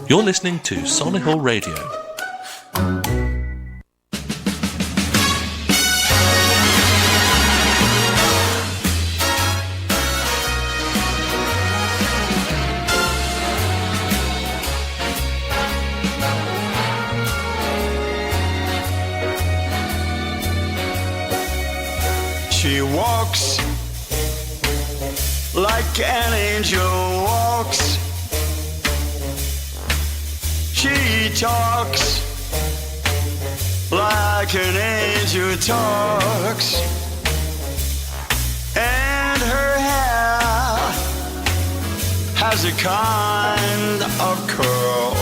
You're listening to Solihull Radio. She walks like an angel walks. She talks like an angel talks. And her hair has a kind of curl.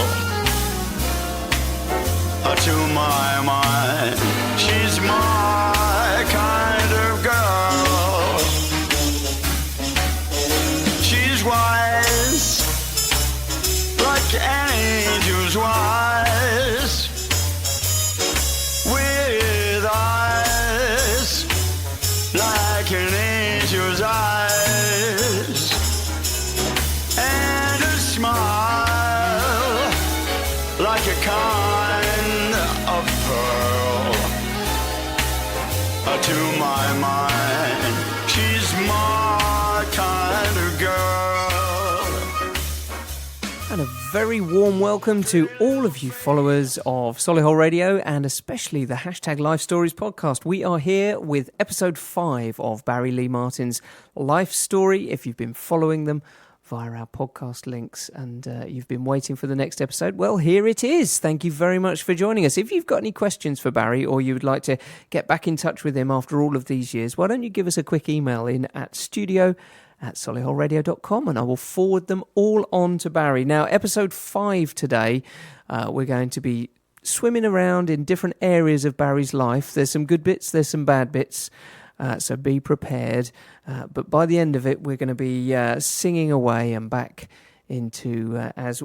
To my mind, she's my kind of girl. She's wise, like an angel's wise, with eyes like an angel's eyes, and a smile like a kind of pearl. To my mind, she's my kind of girl. And a very warm welcome to all of you followers of Solihull Radio and especially the Hashtag Life Stories podcast. We are here with episode 5 of Barry Lee Martin's life story. If you've been following them via our podcast links and you've been waiting for the next episode, well, here it is. Thank you very much for joining us. If you've got any questions for Barry or you would like to get back in touch with him after all of these years, why don't you give us a quick email in at studio@solihullradio.com and I will forward them all on to Barry. Now, episode 5 today, we're going to be swimming around in different areas of Barry's life. There's some good bits, there's some bad bits. So be prepared. But by the end of it, we're going to be singing away and back into, as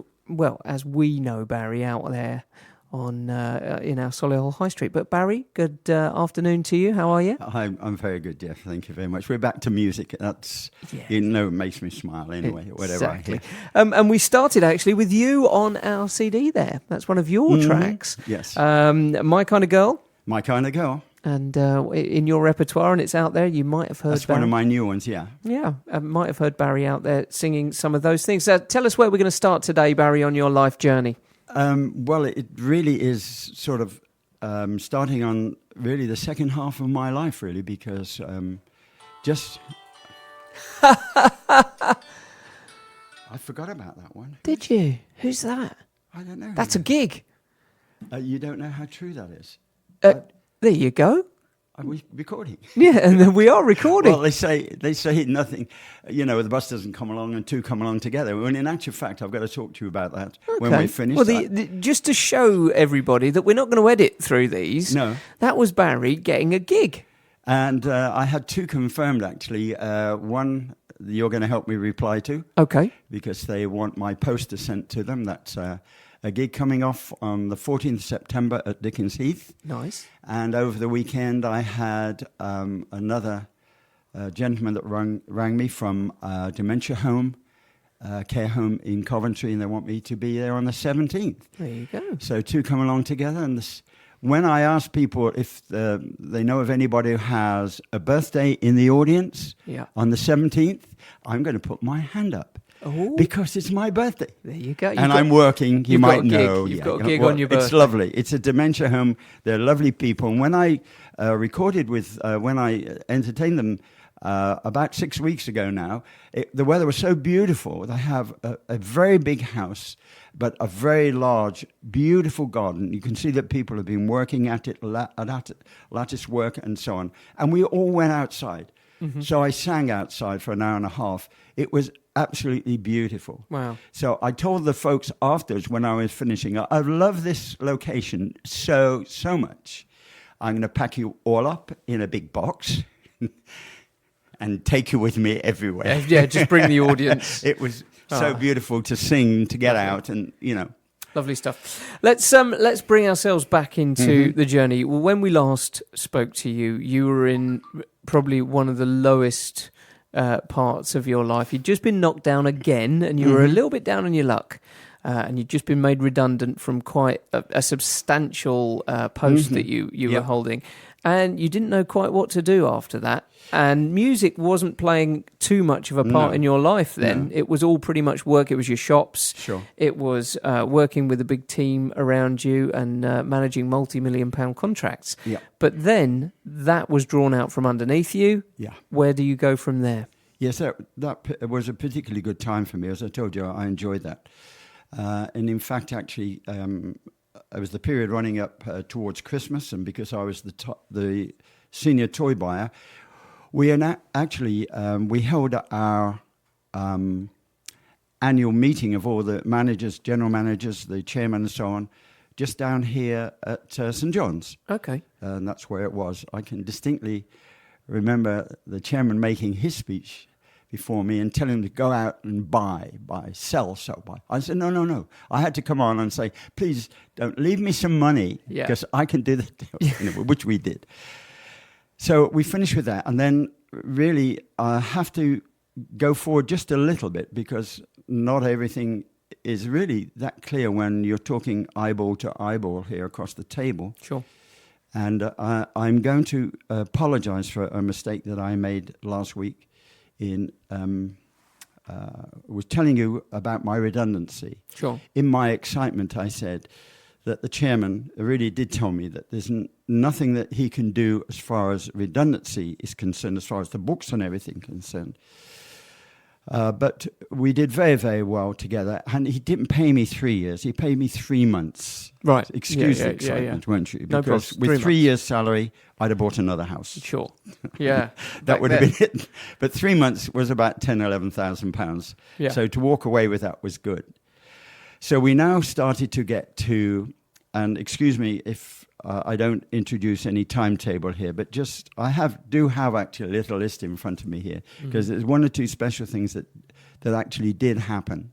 we know Barry out there on in our Solihull High Street. But Barry, good afternoon to you. How are you? I'm very good, Jeff. Thank you very much. We're back to music. That's, it makes me smile anyway, whatever Exactly. I hear. And we started actually with you on our CD there. That's one of your tracks. Yes. My Kind of Girl. My Kind of Girl. And in your repertoire, and it's out there, you might have heard That's Barry. one of my new ones, yeah. Yeah, I might have heard Barry out there singing some of those things. Tell us where we're going to start today, Barry, on your life journey. Well, it really is sort of starting on really the second half of my life, really, because just... I forgot about that one. Did you? Who's that? I don't know. That's a gig. You don't know how true that is. There you go. Are we recording? Yeah, and then we are recording. Well, they say nothing, the bus doesn't come along and two come along together. When in actual fact, I've got to talk to you about that when we finish. Well, just to show everybody that we're not going to edit through these. No. That was Barry getting a gig. And I had 2 confirmed, actually. One you're going to help me reply to. Okay. Because they want my poster sent to them. That's a gig coming off on the 14th of September at Dickens Heath. Nice. And over the weekend, I had another gentleman that rang me from a dementia home, care home in Coventry, and they want me to be there on the 17th. There you go. So 2 come along together. And when I ask people if they know of anybody who has a birthday in the audience on the 17th, I'm going to put my hand up. Oh. Because it's my birthday. There you go. I'm working, you might know. You've got a gig on your birthday. It's lovely. It's a dementia home. They're lovely people. And when I recorded when I entertained them about 6 weeks ago now, the weather was so beautiful. They have a very big house, but a very large, beautiful garden. You can see that people have been working at it, lattice work and so on. And we all went outside. Mm-hmm. So I sang outside for an hour and a half. It was absolutely beautiful. Wow. So I told the folks afterwards when I was finishing, I love this location so much. I'm going to pack you all up in a big box and take you with me everywhere. Yeah, just bring the audience. It was so beautiful to sing, to get out and, Lovely stuff. Let's bring ourselves back into the journey. Well, when we last spoke to you, you were in probably one of the lowest parts of your life. You'd just been knocked down again, and you were a little bit down on your luck. And you'd just been made redundant from quite a substantial post that you were holding. And you didn't know quite what to do after that. And music wasn't playing too much of a part in your life then. No. It was all pretty much work. It was your shops. Sure. It was working with a big team around you and managing multi-million-pound contracts. Yeah. But then that was drawn out from underneath you. Yeah. Where do you go from there? Yes, that was a particularly good time for me. As I told you, I enjoyed that. And in fact, actually, it was the period running up towards Christmas, and because I was the senior toy buyer, we held our annual meeting of all the managers, general managers, the chairman, and so on, just down here at St. John's. Okay, and that's where it was. I can distinctly remember the chairman making his speech before me and telling him to go out and sell. I said, no. I had to come on and say, please don't leave me some money because I can do that, which we did. So we finished with that. And then really I have to go forward just a little bit because not everything is really that clear when you're talking eyeball to eyeball here across the table. Sure. And I'm going to apologize for a mistake that I made last week. Was telling you about my redundancy. Sure. In my excitement, I said that the chairman really did tell me that there's nothing that he can do as far as redundancy is concerned, as far as the books and everything concerned. But we did very, very well together. And he didn't pay me 3 years. He paid me 3 months. Right. Excuse the excitement, won't you? Because with 3 years' salary, I'd have bought another house. Sure. Yeah. That would have been it. But 3 months was about £11,000. Yeah. So to walk away with that was good. So we now started to get to, and excuse me if I don't introduce any timetable here, but just do have actually a little list in front of me here because there's one or two special things that actually did happen.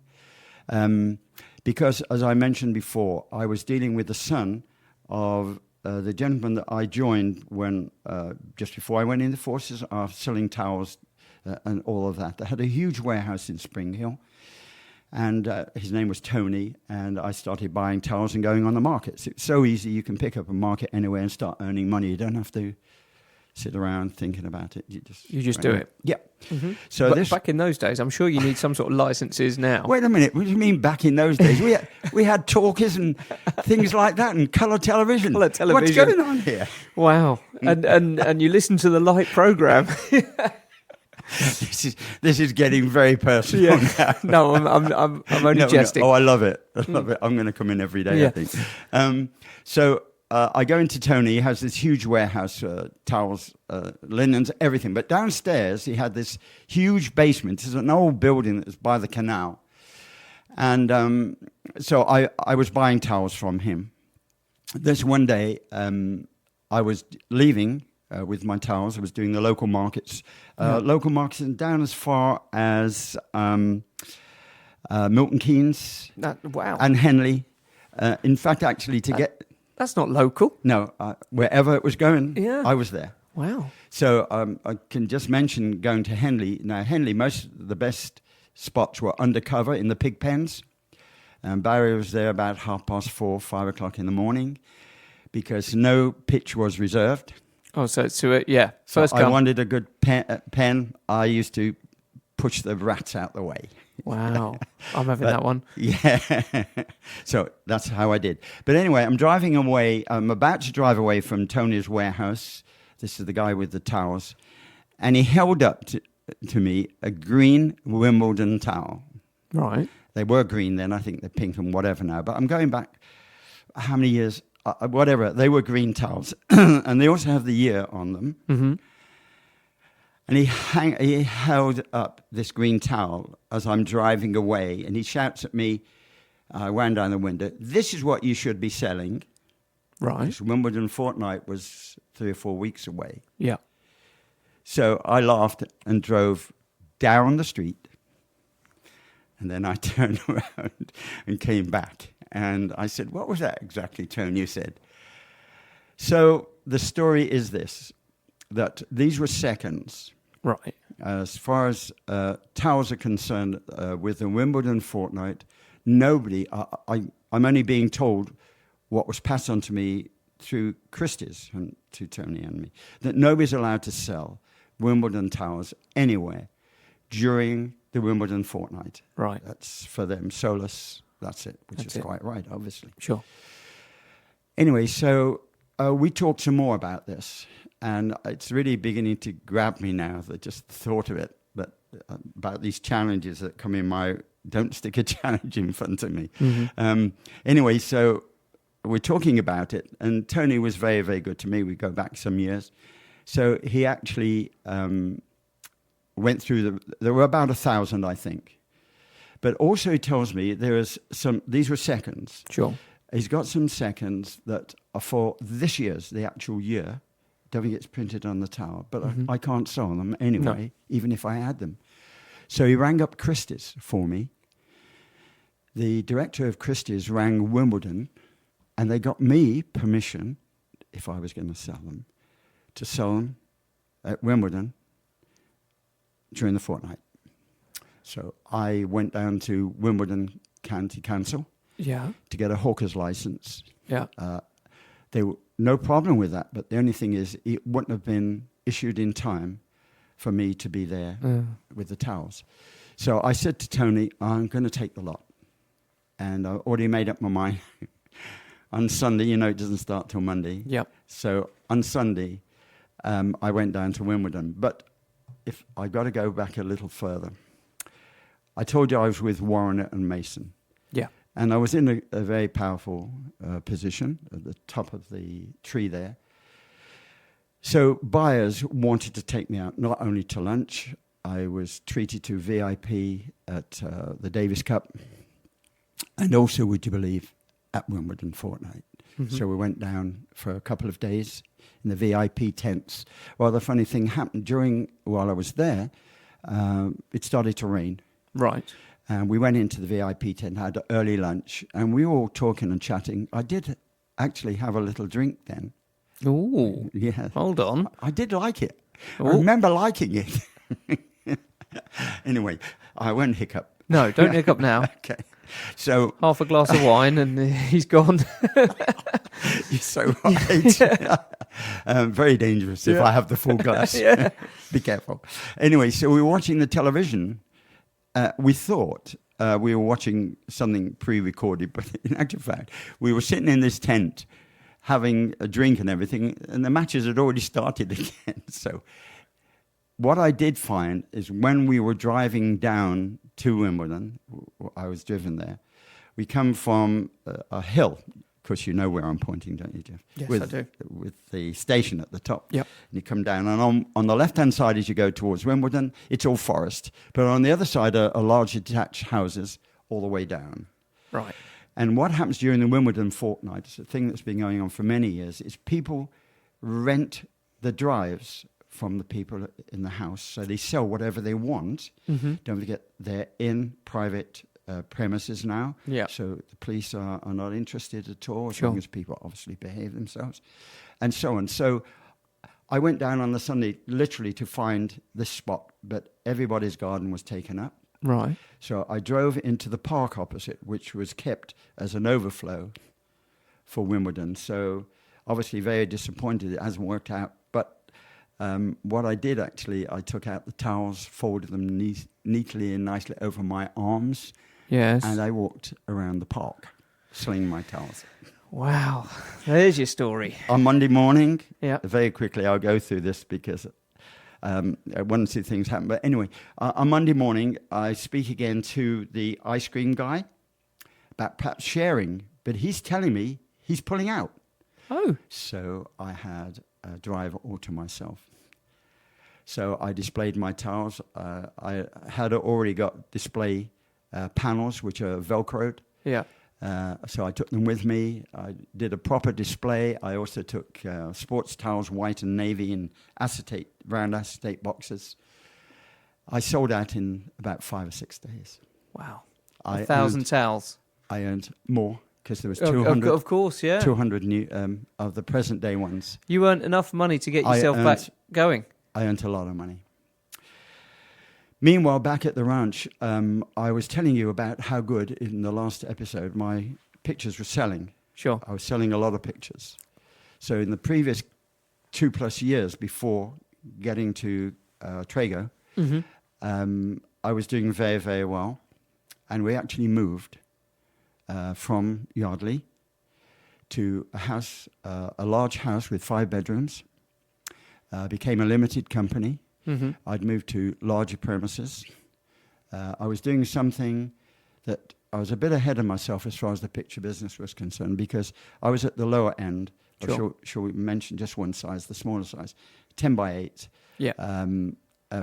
Because as I mentioned before, I was dealing with the son of the gentleman that I joined when just before I went in the forces, selling towels and all of that. They had a huge warehouse in Spring Hill. And his name was Tony, and I started buying towels and going on the markets. It's so easy. You can pick up a market anywhere and start earning money. You don't have to sit around thinking about it. You just do it. Yeah. Mm-hmm. So back in those days, I'm sure you need some sort of licenses now. Wait a minute. What do you mean back in those days? We had talkies and things like that and colour television. What's going on here? Wow. And you listen to the Light programme. This is getting very personal now. No, I'm only jesting. No. Oh, I love it. I love it. I'm going to come in every day, I think. So I go into Tony. He has this huge warehouse, towels, linens, everything. But downstairs, he had this huge basement. It's an old building that's by the canal. And so I was buying towels from him. This one day, I was leaving with my towels. I was doing the local markets. Local markets down as far as Milton Keynes and Henley. In fact, actually, to get... That's not local. No, wherever it was going, I was there. Wow. So I can just mention going to Henley. Now, Henley, most of the best spots were undercover in the pig pens. Barry was there about 4:30, 5 o'clock in the morning because no pitch was reserved. Oh, so first I wanted a good pen. I used to push the rats out the way. Wow. I'm having that one. Yeah. So that's how I did. But anyway, I'm driving away. I'm about to drive away from Tony's warehouse. This is the guy with the towels. And he held up to me a green Wimbledon towel. Right. They were green then. I think they're pink and whatever now. But I'm going back how many years? Whatever. They were green towels. And they also have the year on them. Mm-hmm. And he held up this green towel as I'm driving away, and he shouts at me, I wound down the window, "This is what you should be selling." Right. Because Wimbledon Fortnight was 3 or 4 weeks away. Yeah. So I laughed and drove down the street, and then I turned around and came back. And I said, "What was that exactly, Tony, you said?" So the story is this, that these were seconds. Right. As far as towels are concerned, with the Wimbledon fortnight, nobody, I'm only being told what was passed on to me through Christie's and to Tony and me, that nobody's allowed to sell Wimbledon towels anywhere during the Wimbledon fortnight. Right. That's for them. Solus, that's it, which is quite right, obviously. Sure. Anyway, so we talked some more about this, and it's really beginning to grab me now, that just thought of it, but about these challenges that come in my, don't stick a challenge in front of me. Mm-hmm. Anyway, so we're talking about it, and Tony was very, very good to me. We go back some years. So he actually went through there were about 1,000, I think. But also he tells me these were seconds. Sure. He's got some seconds that are for this year's, the actual year. Don't get printed on the towel, but I can't sell them anyway, even if I had them. So he rang up Christie's for me. The director of Christie's rang Wimbledon, and they got me permission, if I was going to sell them, to sell them at Wimbledon during the fortnight. So I went down to Wimbledon County Council to get a hawker's license. Yeah. There were no problem with that, but the only thing is it wouldn't have been issued in time for me to be there with the towels. So I said to Tony, I'm going to take the lot. And I already made up my mind. On Sunday, it doesn't start till Monday. Yep. So on Sunday, I went down to Wimbledon. But if I got to go back a little further, I told you I was with Warren and Mason. Yeah. And I was in a very powerful position at the top of the tree there. So buyers wanted to take me out, not only to lunch. I was treated to VIP at the Davis Cup. And also, would you believe, at Wimbledon fortnight. Mm-hmm. So we went down for a couple of days in the VIP tents. Well, the funny thing happened while I was there, it started to rain. Right. And we went into the VIP tent, had an early lunch, and we were all talking and chatting. I did actually have a little drink then. Ooh. Yeah. Hold on. I did like it. Ooh. I remember liking it. Anyway, I won't hiccup. No, don't hiccup now. Okay. So half a glass of wine and he's gone. You're so right. Very dangerous if I have the full glass. Be careful. Anyway, so we were watching the television. We thought we were watching something pre-recorded, but in actual fact, we were sitting in this tent having a drink and everything, and the matches had already started again. So what I did find is when we were driving down to Wimbledon, I was driven there, we come from a hill. Of course, you know where I'm pointing, don't you, Jeff? Yes, I do. With the station at the top. Yep. And you come down, and on the left-hand side as you go towards Wimbledon, it's all forest. But on the other side are large detached houses all the way down. Right. And what happens during the Wimbledon fortnight, it's a thing that's been going on for many years, is people rent the drives from the people in the house. So they sell whatever they want. Mm-hmm. Don't forget, they're in private premises now. Yeah. So the police are not interested at all, as long as people obviously behave themselves, and so on. So I went down on the Sunday literally to find this spot, but everybody's garden was taken up. Right. So I drove into the park opposite, which was kept as an overflow for Wimbledon. So obviously very disappointed it hasn't worked out. But what I did actually, I took out the towels, folded them neatly and nicely over my arms. Yes. And I walked around the park, slinging my towels. Wow. There's your story. On Monday morning, very quickly, I'll go through this because one or two things happen. But anyway, on Monday morning, I speak again to the ice cream guy about perhaps sharing, but he's telling me he's pulling out. Oh. So I had a drive all to myself. So I displayed my towels. I had already got display panels, which are Velcroed. Yeah. So I took them with me. I did a proper display. I also took sports towels, white and navy, in round acetate boxes. I sold out in about 5 or 6 days. Wow. 1,000 towels. I earned more because there was 200. Of course, yeah. 200 new of the present day ones. You earned enough money to get yourself back going. I earned a lot of money. Meanwhile, back at the ranch, I was telling you about how good, in the last episode, my pictures were selling. Sure. I was selling a lot of pictures. So in the previous 2+ years before getting to Trago, I was doing very, very well. And we actually moved from Yardley to a house, a large house with 5 bedrooms, became a limited company. I'd moved to larger premises. I was doing something that I was a bit ahead of myself as far as the picture business was concerned, because I was at the lower end. Sure. Shall we mention just one size, the smaller size, 10 by 8, Yeah.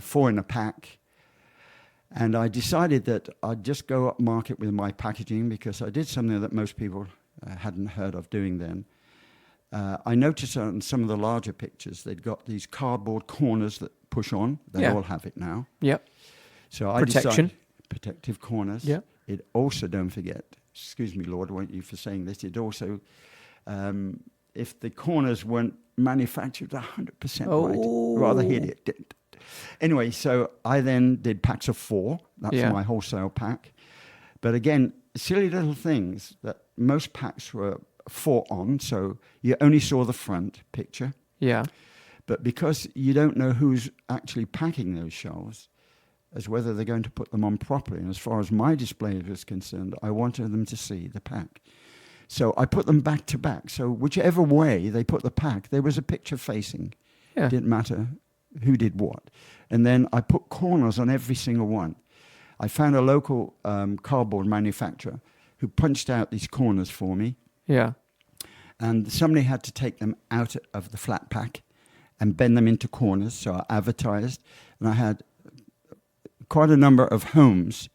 4 in a pack. And I decided that I'd just go up market with my packaging, because I did something that most people hadn't heard of doing then. I noticed on some of the larger pictures, they'd got these cardboard corners that push on. They all have it now. Yep. So I Protection. decided, protective corners. Yeah. It also, don't forget, excuse me, Lord, won't you for saying this, it also, if the corners weren't manufactured 100% right, rather hit it. Anyway, so I then did packs of 4. That's my wholesale pack. But again, silly little things that most packs were 4 on, so you only saw the front picture. Yeah. But because you don't know who's actually packing those shelves, as whether they're going to put them on properly. And as far as my display was concerned, I wanted them to see the pack. So I put them back to back. So whichever way they put the pack, there was a picture facing. Yeah. It didn't matter who did what. And then I put corners on every single one. I found a local cardboard manufacturer who punched out these corners for me. Yeah. And somebody had to take them out of the flat pack and bend them into corners. So I advertised, and I had quite a number of homes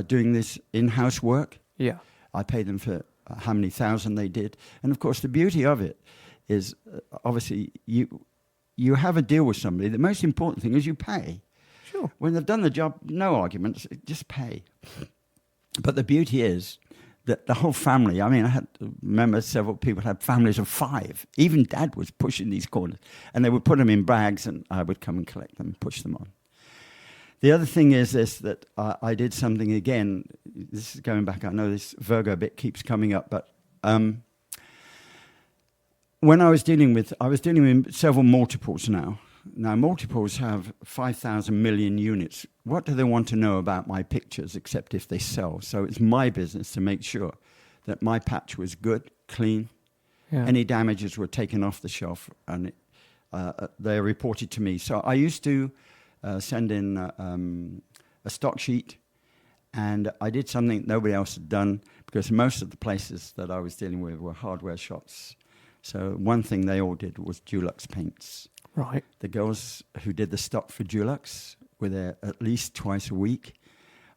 doing this in-house work. Yeah. I paid them for how many thousand they did. And of course, the beauty of it is obviously you have a deal with somebody. The most important thing is you pay. Sure. When they've done the job, no arguments, just pay. But the beauty is that the whole family, I mean, I remember several people had families of 5. Even Dad was pushing these corners. And they would put them in bags, and I would come and collect them and push them on. The other thing is this, that I did something again. This is going back. I know this Virgo bit keeps coming up, but when I was dealing with several multiples now. Now, multiples have 5,000 million units. What do they want to know about my pictures except if they sell? So it's my business to make sure that my patch was good, clean. Yeah. Any damages were taken off the shelf, and they're reported to me. So I used to send in a stock sheet, and I did something nobody else had done, because most of the places that I was dealing with were hardware shops. So one thing they all did was Dulux paints. Right. The girls who did the stock for Dulux were there at least twice a week.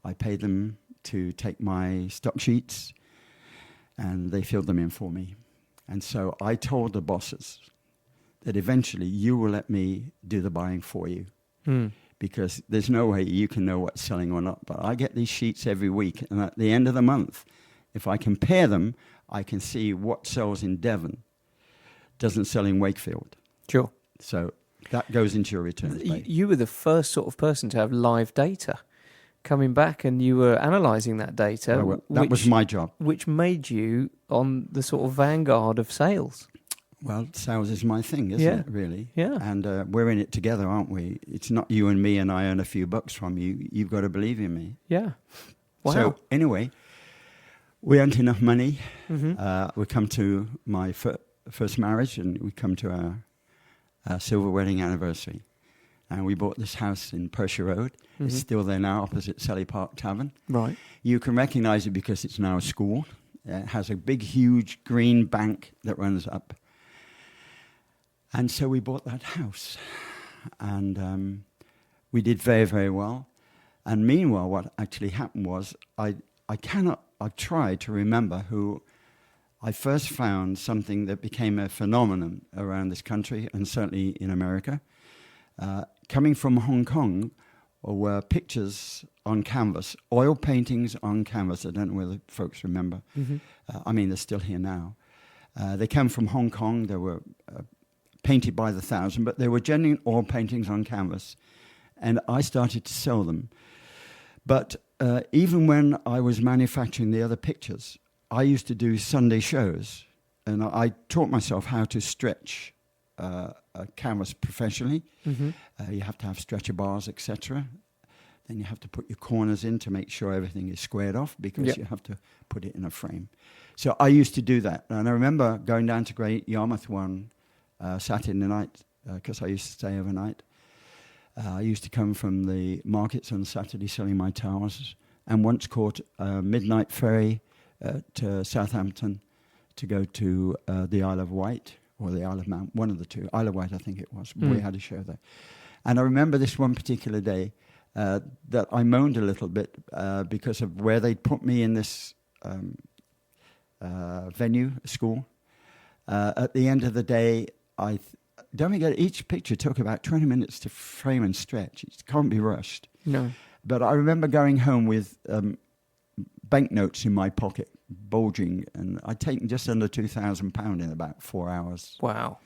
I paid them to take my stock sheets, and they filled them in for me. And so I told the bosses that eventually you will let me do the buying for you. Because there's no way you can know what's selling or not. But I get these sheets every week, and at the end of the month, if I compare them, I can see what sells in Devon doesn't sell in Wakefield. Sure. So that goes into your returns. You were the first sort of person to have live data coming back, and you were analysing that data. Well, that was my job. Which made you on the sort of vanguard of sales. Well, sales is my thing, isn't it, really? Yeah. And we're in it together, aren't we? It's not you and me and I earn a few bucks from you. You've got to believe in me. Yeah. Wow. So anyway, we earned enough money. We come to my first marriage, and we come to our silver wedding anniversary. And we bought this house in Pershore Road. It's still there now, opposite Selly Park Tavern. Right. You can recognize it because it's now a school. It has a big, huge green bank that runs up. And so we bought that house, and we did very, very well. And meanwhile, what actually happened was I tried to remember who I first found something that became a phenomenon around this country, and certainly in America. Coming from Hong Kong were pictures on canvas, oil paintings on canvas. I don't know whether folks remember. I mean, they're still here now. They came from Hong Kong. They were painted by the thousand, but they were genuine oil paintings on canvas. and I started to sell them. But even when I was manufacturing the other pictures, I used to do Sunday shows, and I taught myself how to stretch a canvas professionally. Mm-hmm. You have to have stretcher bars, etc. Then you have to put your corners in to make sure everything is squared off, because you have to put it in a frame. So I used to do that. And I remember going down to Great Yarmouth one Saturday night, because I used to stay overnight. I used to come from the markets on Saturday selling my towels, and once caught a midnight ferry to Southampton to go to the Isle of Wight, or the Isle of Man, one of the two. Isle of Wight, I think it was. We had a show there. And I remember this one particular day that I moaned a little bit because of where they'd put me in this venue, school. At the end of the day, don't forget, each picture took about 20 minutes to frame and stretch. It can't be rushed. No. But I remember going home with banknotes in my pocket, bulging, and I'd taken just under £2,000 in about 4 hours. Wow.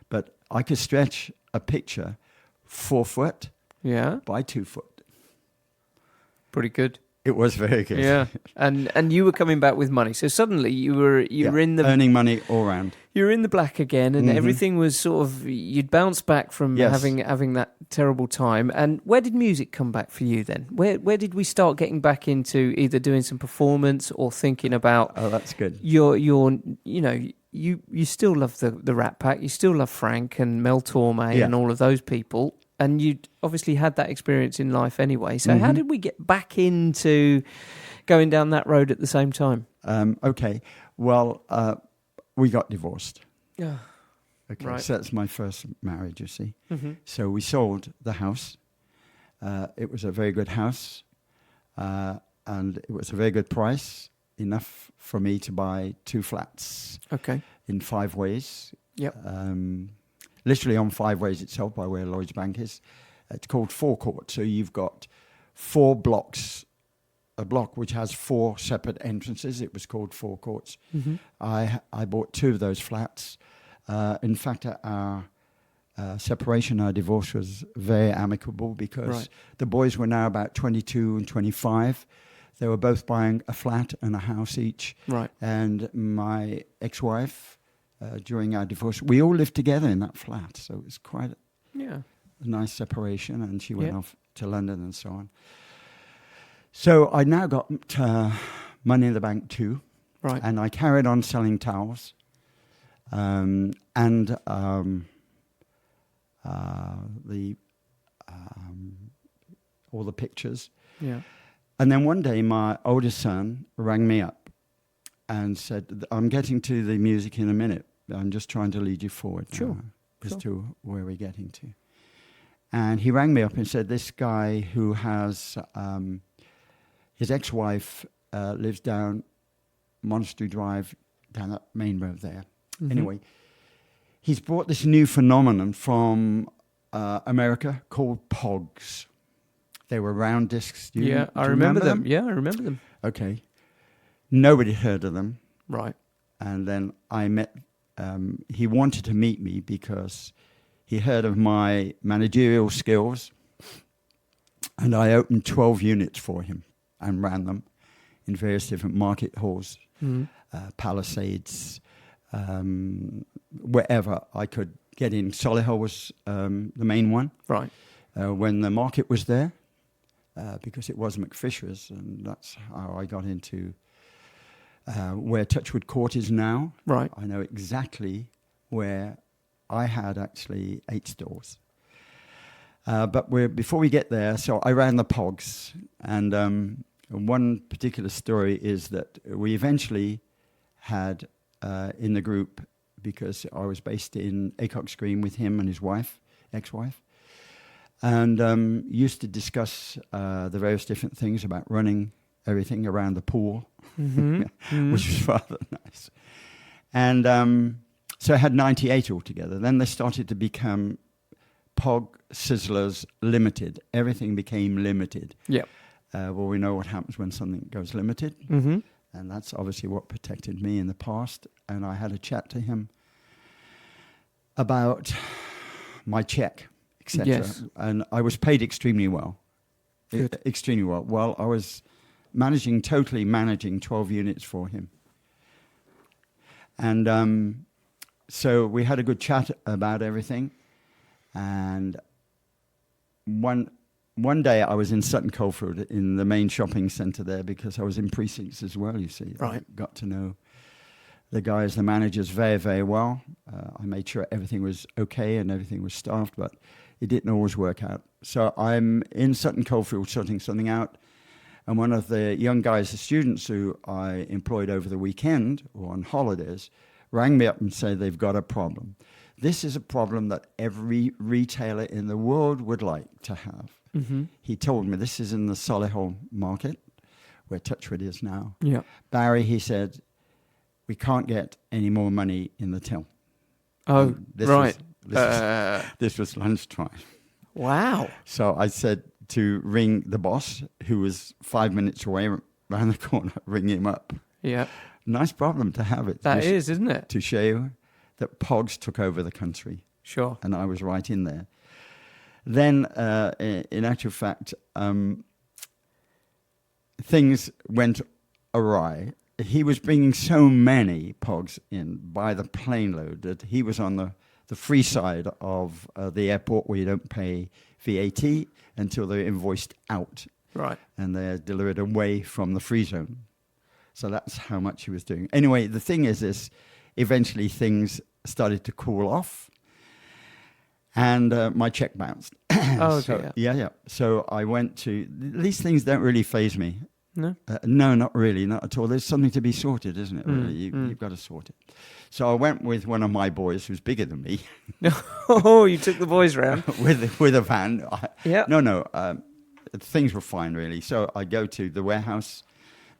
But I could stretch a picture 4 foot by 2 foot. Pretty good. It was very good. Yeah, and you were coming back with money, so suddenly you were in the earning money all round. You were in the black again, and everything was sort of, you'd bounced back from having that terrible time. And where did music come back for you then? Where did we start getting back into either doing some performance or thinking about? Oh, that's good. You still love the Rat Pack, you still love Frank and Mel Torme and all of those people. And you'd obviously had that experience in life anyway. So how did we get back into going down that road at the same time? Okay. Well, we got divorced. Yeah. Okay. Right. So that's my first marriage, you see. Mm-hmm. So we sold the house. It was a very good house. And it was a very good price, enough for me to buy 2 flats. Okay. In 5 ways. Yep. Literally on 5 ways itself, by where Lloyd's Bank is. It's called 4 court. So you've got 4 blocks, a block which has 4 separate entrances. It was called 4 courts. Mm-hmm. I bought 2 of those flats. In fact, our separation, our divorce was very amicable, because the boys were now about 22 and 25. They were both buying a flat and a house each. Right. And my ex-wife, during our divorce, we all lived together in that flat, so it was quite a nice separation, and she went off to London and so on. So I now got money in the bank too, and I carried on selling towels, and all the pictures. Yeah. And then one day my oldest son rang me up and said, I'm getting to the music in a minute. I'm just trying to lead you forward as to where we're getting to. And he rang me up and said, this guy who has his ex-wife lives down Monastery Drive, down that main road there. Mm-hmm. Anyway, he's brought this new phenomenon from America called Pogs. They were round discs. Do you remember them. Yeah, I remember them. Okay. Nobody heard of them. Right. And then I met, he wanted to meet me because he heard of my managerial skills, and I opened 12 units for him and ran them in various different market halls, Palisades, wherever I could get in. Solihull was the main one. Right. When the market was there, because it was McFisher's, and that's how I got into where Touchwood Court is now. Right. I know exactly where I had actually 8 stores. But before we get there, so I ran the Pogs. And one particular story is that we eventually had in the group, because I was based in Acock's Green with him and his wife, ex-wife, and used to discuss the various different things about running everything around the pool, which was rather nice. And so I had 98 altogether. Then they started to become Pog Sizzlers Limited. Everything became limited. Yeah. Well, we know what happens when something goes limited. Mm-hmm. And that's obviously what protected me in the past. And I had a chat to him about my check. etc. Yes. And I was paid extremely well. Good. Extremely well. Well, I was managing 12 units for him. And so we had a good chat about everything. And one day I was in Sutton Coldfield in the main shopping centre there because I was in precincts as well, you see. Right. I got to know the guys, the managers, very, very well. I made sure everything was okay and everything was staffed, but it didn't always work out. So I'm in Sutton Coldfield sorting something out, and one of the young guys, the students who I employed over the weekend or on holidays, rang me up and said they've got a problem. This is a problem that every retailer in the world would like to have. Mm-hmm. He told me this is in the Solihull market, where Touchwood is now. Yeah. Barry, he said, we can't get any more money in the till. Oh, right. This was lunchtime. Wow. So I said to ring the boss, who was 5 minutes away around the corner, ring him up. Yeah. Nice problem to have it. That is, isn't it? To show you that Pogs took over the country. Sure. And I was right in there. Then, in actual fact, things went awry. He was bringing so many Pogs in by the plane load that he was on the free side of the airport where you don't pay VAT until they're invoiced out. Right. And they're delivered away from the free zone. So that's how much he was doing. Anyway, the thing is eventually things started to cool off. And my check bounced. Oh, so, dear. Yeah. So I went to... These things don't really faze me. No? No, not really, not at all. There's something to be sorted, isn't it, really? You've got to sort it. So I went with one of my boys, who's bigger than me. Oh, you took the boys round. with a van. Yeah. No, things were fine, really. So I go to the warehouse,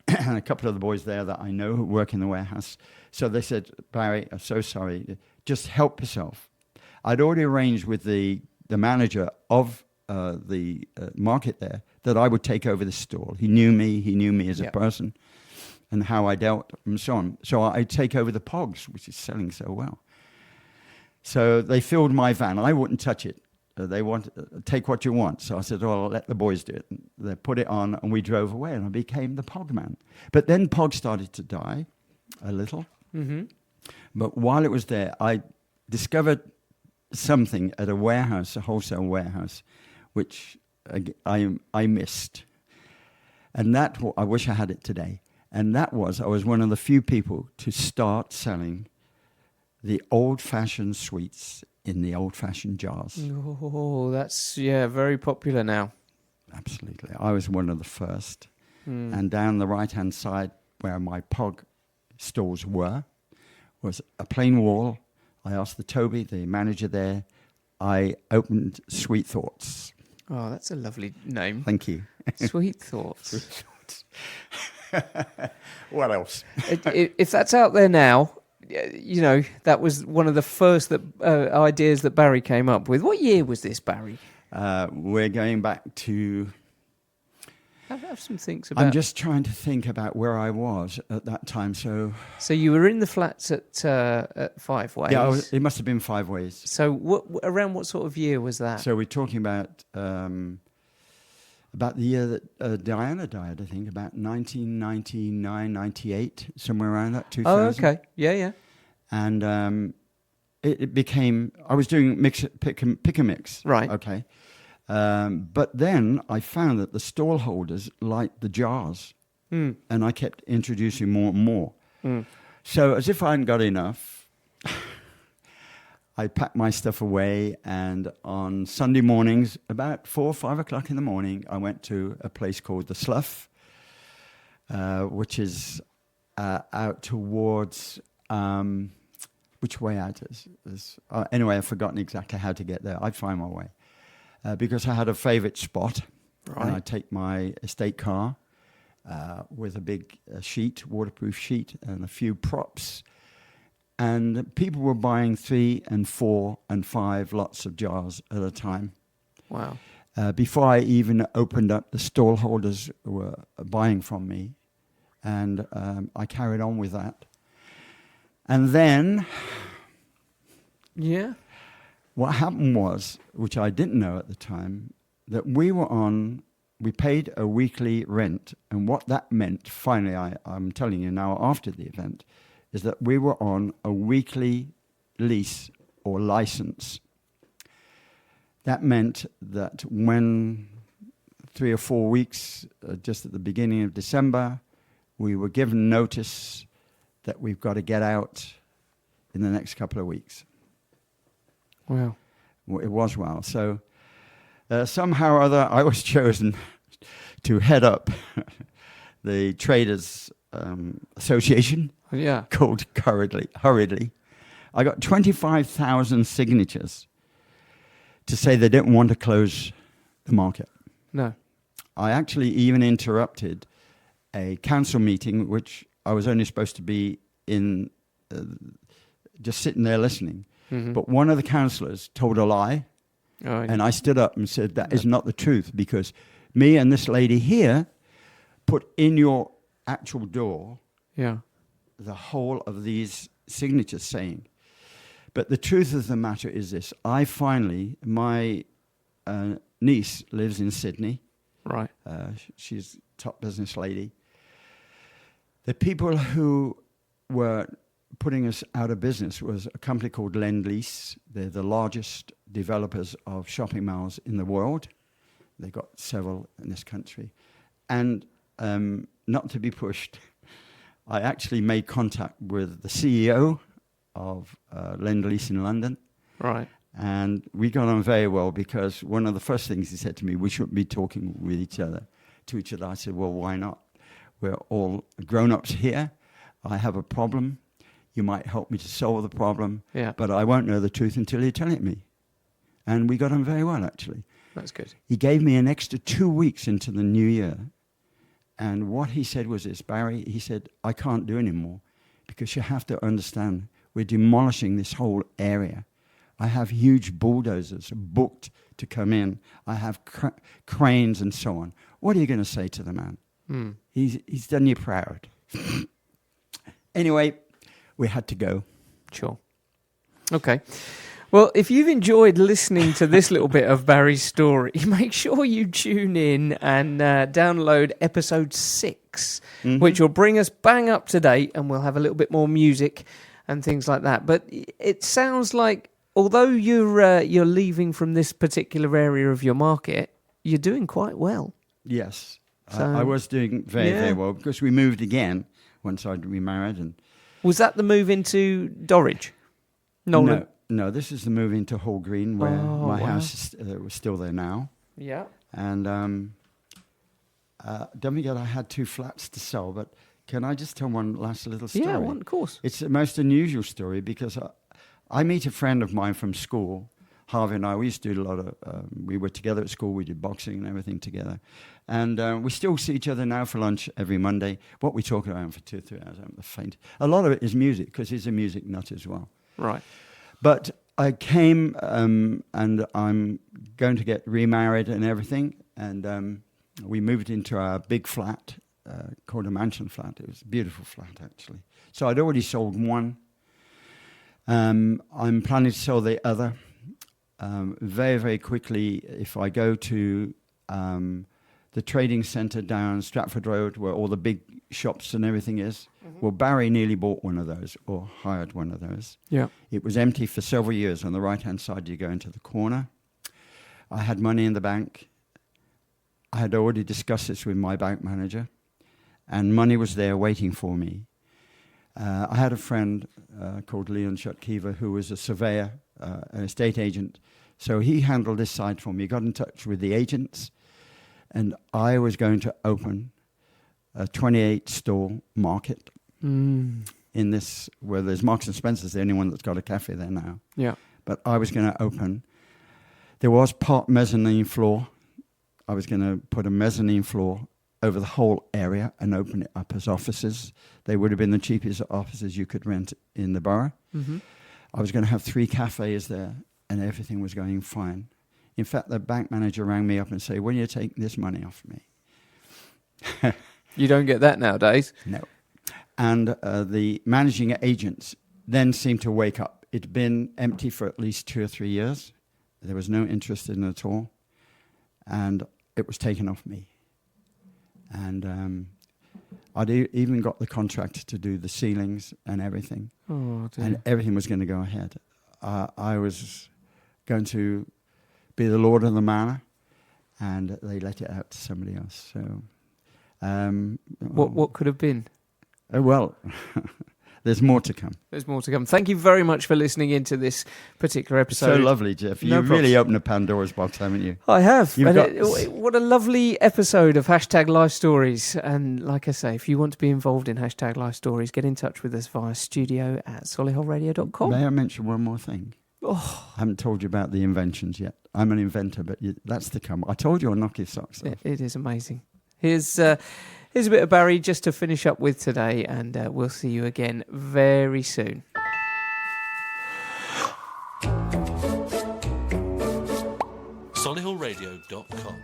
and a couple of the boys there that I know who work in the warehouse. So they said, Barry, I'm so sorry, just help yourself. I'd already arranged with the manager of the market there that I would take over the stall. He knew me as a person and how I dealt and so on. So I'd take over the Pogs, which is selling so well. So they filled my van. I wouldn't touch it. They want take what you want. So I said, well, I'll let the boys do it. And they put it on and we drove away and I became the Pog man. But then Pog started to die a little. Mm-hmm. But while it was there, I discovered something at a warehouse, a wholesale warehouse, which I missed. And that, I wish I had it today. And that was, I was one of the few people to start selling the old-fashioned sweets in the old-fashioned jars. Oh, that's, very popular now. Absolutely. I was one of the first. And down the right-hand side where my Pog stalls were was a plain wall. I asked Toby, the manager there, I opened Sweet Thoughts. Oh, that's a lovely name. Thank you. Sweet Thoughts. Sweet Thoughts. What else? If that's out there now, that was one of the first ideas that Barry came up with. What year was this, Barry? We're going back to... Have some thinks about... I'm just trying to think about where I was at that time, so... So you were in the flats at Five Ways? Yeah, it must have been 5 Ways. So around what sort of year was that? So we're talking about the year that Diana died, I think, about 1999, 98, somewhere around that, 2000. Oh, okay. Yeah. And it became... I was doing pick and mix. Right. Okay. But then I found that the stall holders liked the jars. And I kept introducing more and more. So as if I hadn't got enough, I packed my stuff away, and on Sunday mornings, about 4 or 5 o'clock in the morning, I went to a place called the Slough, which is out towards... which way out is anyway, I've forgotten exactly how to get there. I'd find my way. Because I had a favourite spot. Right. And I'd take my estate car with a big waterproof sheet, and a few props. And people were buying 3 and 4 and 5 lots of jars at a time. Wow. Before I even opened up, the stall holders were buying from me. And I carried on with that. And then... Yeah. what happened was, which I didn't know at the time, that we paid a weekly rent. And what that meant, finally, I'm telling you now after the event, is that we were on a weekly lease or license. That meant that when 3 or 4 weeks, just at the beginning of December, we were given notice that we've got to get out in the next couple of weeks. Wow. It was wow. So somehow or other, I was chosen to head up the Traders Association, called hurriedly. I got 25,000 signatures to say they didn't want to close the market. No. I actually even interrupted a council meeting, which I was only supposed to be in, just sitting there listening. Mm-hmm. But one of the councillors told a lie, and I stood up and said, that is not the truth, because me and this lady here put in your actual door the whole of these signatures saying. But the truth of the matter is this. My niece lives in Sydney. Right. She's a top business lady. The people who were putting us out of business was a company called Lend-Lease. They're the largest developers of shopping malls in the world. They've got several in this country. And not to be pushed, I actually made contact with the CEO of Lend-Lease in London. Right. And we got on very well, because one of the first things he said to me, we shouldn't be talking with each other. I said, well, why not? We're all grown-ups here. I have a problem. You might help me to solve the problem, but I won't know the truth until you tell it me. And we got on very well, actually. That's good. He gave me an extra 2 weeks into the new year. And what he said was this, Barry, he said, I can't do anymore, because you have to understand, we're demolishing this whole area. I have huge bulldozers booked to come in. I have cranes and so on. What are you going to say to the man? He's done you proud. Anyway, we had to go. Sure. Okay. Well, if you've enjoyed listening to this little bit of Barry's story, make sure you tune in and download episode 6, which will bring us bang up to date, and we'll have a little bit more music and things like that. But it sounds like, although you're leaving from this particular area of your market, you're doing quite well. Yes. So, I was doing very well, because we moved again once I'd remarried. And was that the move into Dorridge? No, this is the move into Hall Green, where my house was still there now. Yeah. And don't forget, I had 2 flats to sell, but can I just tell one last little story? Yeah, of course. It's the most unusual story, because I meet a friend of mine from school, Harvey and I. We used to do a lot of, we were together at school, we did boxing and everything together. And we still see each other now for lunch every Monday. What we talk about for 2 or 3 hours, I'm faint. A lot of it is music, because he's a music nut as well. Right. But I came, and I'm going to get remarried and everything. And we moved into our big flat, called a mansion flat. It was a beautiful flat, actually. So I'd already sold one. I'm planning to sell the other. Very, very quickly, if I go to the trading centre down Stratford Road, where all the big shops and everything is, well, Barry nearly bought one of those, or hired one of those. Yeah. It was empty for several years. On the right-hand side, you go into the corner. I had money in the bank. I had already discussed this with my bank manager, and money was there waiting for me. I had a friend called Leon Shutkiva, who was a surveyor, an estate agent. So he handled this side for me. He got in touch with the agents, and I was going to open a 28-store market in this, where there's Marks and Spencer's, the only one that's got a cafe there now. Yeah. But I was going to open. There was part mezzanine floor. I was going to put a mezzanine floor over the whole area and open it up as offices. They would have been the cheapest offices you could rent in the borough. Mm-hmm. I was going to have 3 cafes there, and everything was going fine. In fact, the bank manager rang me up and said, "When are you taking this money off me?" You don't get that nowadays. No. And the managing agents then seemed to wake up it'd been empty for at least 2 or 3 years. There was no interest in it at all. And it was taken off me. And I'd even got the contract to do the ceilings and everything. Oh, dear. And everything was going to go ahead. I was going to be the lord of the manor, and they let it out to somebody else. So, What could have been? Well, there's more to come. There's more to come. Thank you very much for listening into this particular episode. So lovely, Jeff. No You've really opened a Pandora's box, haven't you? I have. You've And what a lovely episode of Hashtag Life Stories. And like I say, if you want to be involved in Hashtag Life Stories, get in touch with us via studio@solihullradio.com. May I mention one more thing? Oh, I haven't told you about the inventions yet. I'm an inventor, but that's to come. I told you I'll knock your socks off. it is amazing. Here's a bit of Barry just to finish up with today, and we'll see you again very soon. Solihullradio.com.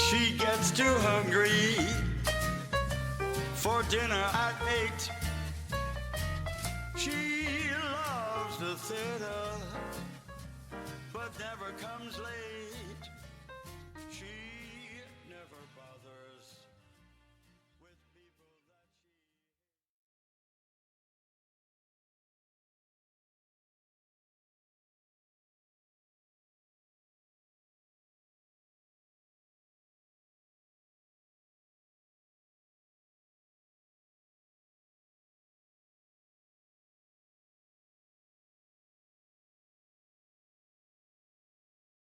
She gets too hungry for dinner at 8. She loves the theater, but never comes late.